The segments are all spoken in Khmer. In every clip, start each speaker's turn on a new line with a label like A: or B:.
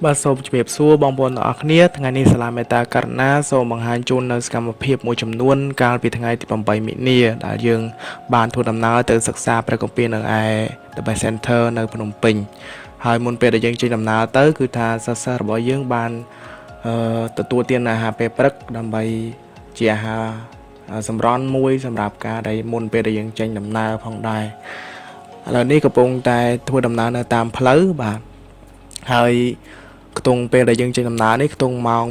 A: បាទសូមជម្រាបសួរបងប្អូនទាំងអស់គ្នាថ្ងៃនេះសាលាមេត្តាករណាសូមបង្ហាញជូននៅសកម្មភាពមួយចំនួនកាលពីថ្ងៃទី8មិនិនាដែលយើងបានធ្វើដំណើរទៅសិក្សាព្រះគម្ពីរនៅឯ The Best Center នៅភ្នំពេញហើយមុនពេលដែលយើងចេញដំណើរទៅគឺថាសិស្សរបស់យើងបានទទួលទានអាហារពេលព្រឹកដើម្បីជាអាហារសម្រន់មួយសម្រាប់ការដែលមុនពេលដែលយើងចេញដំណើរផងដែរឥឡូវនេះកំពុងតែធ្វើដំណើរនៅតាមផ្លូវបាទហើយខ្ទង់ពេលដែលយើងចេញដំណើរនេះខ្ទង់ម៉ោង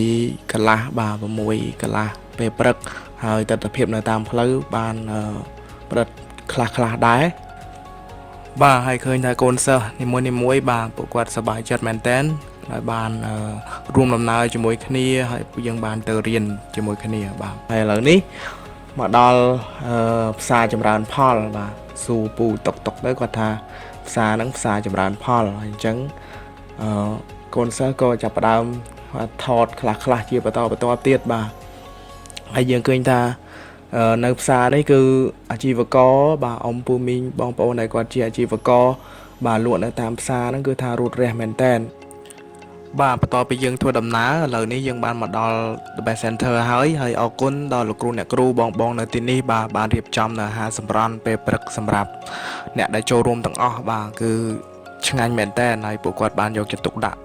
A: 6កន្លះបាទ6កន្លះពេលព្រឹកហើយទស្សនវិជ្ជានៅតាមផ្លូវបានប្រឌិតខ្លះដែរបាទហើយឃើញថាកូនសិស្សនីមួយបាទពួកគាត់សប្បាយចិត្តមែនតើហើយបានរួមដំណើរជាមួយគ្នាហើយយើងបានទៅរៀនជាមួយគ្នាបាទហើយឥឡូវនេះមកដល់ផ្សារចម្រើនផលបាទស៊ូពូតុកទៅគាត់ថាផ្សារហ្នឹងផ្សារចម្រើនផលហើយអញ្ចឹងកូនសិស្សក៏ចាប់ផ្ដើមថតខ្លះជាបន្តទៀតបាទហើយយើងឃើញថានៅផ្សារនេះគឺអាជីវករបាទអ៊ំពូមីងបងប្អូនដែលគាត់ជាអាជីវករបាទលក់នៅតាមផ្សារហ្នឹងគឺថារត់រះមែនតែនបាទបន្ទាប់ពីយើងធ្វើដំណើរឥឡូវនេះយើងបានមកដល់ The Best Center ហើយអរគុណដល់លោកគ្រូអ្នកគ្រូបងនៅទីនេះបាទបានរៀបចំនៅអាហារសម្រន់ពេលព្រឹកសម្រាប់អ្នកដែលចូលរួមទាំងអស់បាទគឺឆ្ងាញ់មែនតើហើយពួកគាត់បានយកចិត្តទុកដាក់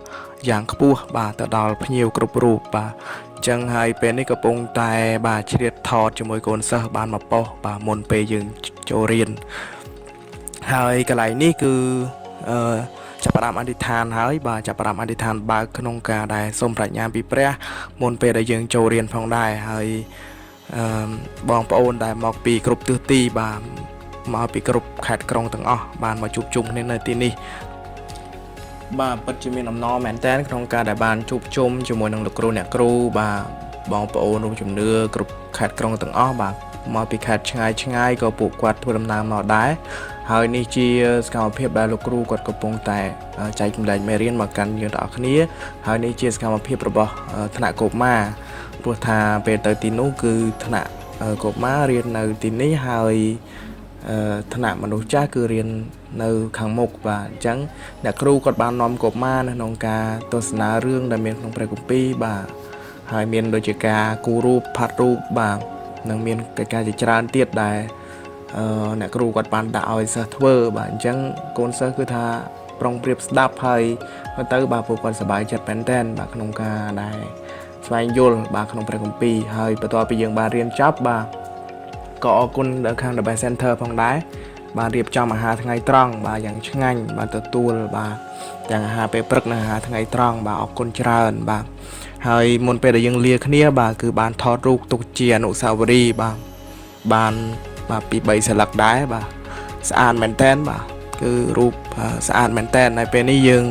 A: យ៉ាងខ្ពស់បាទទៅដល់ភ្ញៀវគ្រប់រូបបាទអញ្ចឹងហើយពេលនេះកំពុងតែបាទជ្រៀតថតជាមួយកូនសិស្សបានមកប៉ុស្តិ៍បាទមុនពេលយើងចូលរៀនហើយកន្លែងនេះគឺចាប់ផ្ដើមអធិដ្ឋានហើយបាទចាប់ផ្ដើមអធិដ្ឋានបើកក្នុងការដែលសូមប្រាជ្ញាពីព្រះមុនពេលដែលយើងចូលរៀនផងដែរហើយបងប្អូនដែលមកពីគ្រប់ទិសទីបាទមកពីគ្រប់ខេត្តក្រុងទាំងអស់បានមកជួបជុំគ្នានៅទីនេះបាទពិតជាមានអំណរមែនតើក្នុងការដែលបានជួបជុំជាមួយនឹងលោកគ្រូអ្នកគ្រូបាទបងប្អូនរួមជំនឿគ្រប់ខេត្តក្រុងទាំងអស់បាទមកពីខេត្តឆ្ងាយក៏ពួកគាត់ធ្វើដំណើរមកដែរហើយនេះជាសកម្មភាពដែលលោកគ្រូគាត់កំពុងតែចែកចម្លែកមេរៀនមកកាន់យើងទាំងអស់គ្នាហើយនេះជាសកម្មភាពរបស់ថ្នាក់កុមារព្រោះថាពេលទៅទីនោះគឺថ្នាក់កុមាររៀននៅទីនេះហើយថ្នាក់មនុស្សចាស់គឺរៀននៅខាងមុខបាទអញ្ចឹងអ្នកគ្រូគាត់បាននាំកុមារនៅក្នុងការទស្សនារឿងដែលមានក្នុងព្រះគម្ពីរបាទហើយមានដូចជាការគូររូបផាត់រូបបាទនិងមានកិច្ចការជាច្រើនទៀតដែលអ្នកគ្រូគាត់បានដាក់ឲ្យសិស្សធ្វើបាទអញ្ចឹងកូនសិស្សគឺថាប្រុងប្រៀបស្ដាប់ហើយទៅបាទពួកគាត់សប្បាយចិត្តមែនតើបាទក្នុងការដែលស្វែងយល់បាទក្នុងព្រះគម្ពីរហើយបន្ទាប់ពីយើងបានរៀនចប់បាទក៏អរគុណដល់ខាង The Best Center ផងដែរបានរៀបចំអាហារថ្ងៃត្រង់បាទយ៉ាងឆ្ងាញ់បានទទួលបាទទាំងអាហារពេលព្រឹកនិងអាហារថ្ងៃត្រង់បាទអរគុណច្រើនបាទហើយមុនពេលដែលយើងលាគ្នាបាទគឺបានថតរូបទុកជាអនុស្សាវរីយ៍បាទបានបាទពី3សន្លឹកដែរបាទស្អាតមែនតើបាទគឺរូបស្អាតមែនតើហើយពេលនេះយើង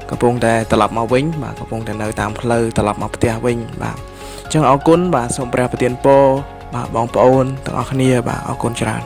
A: កំពុងតែត្រឡប់មកវិញបាទកំពុងតែនៅតាមផ្លូវត្រឡប់មកផ្ទះវិញបាទអញ្ចឹងអរគុណបាទសូមព្រះប្រទានពរបាទបងប្អូនទាំងអស់គ្នាបាទអរគុណច្រើន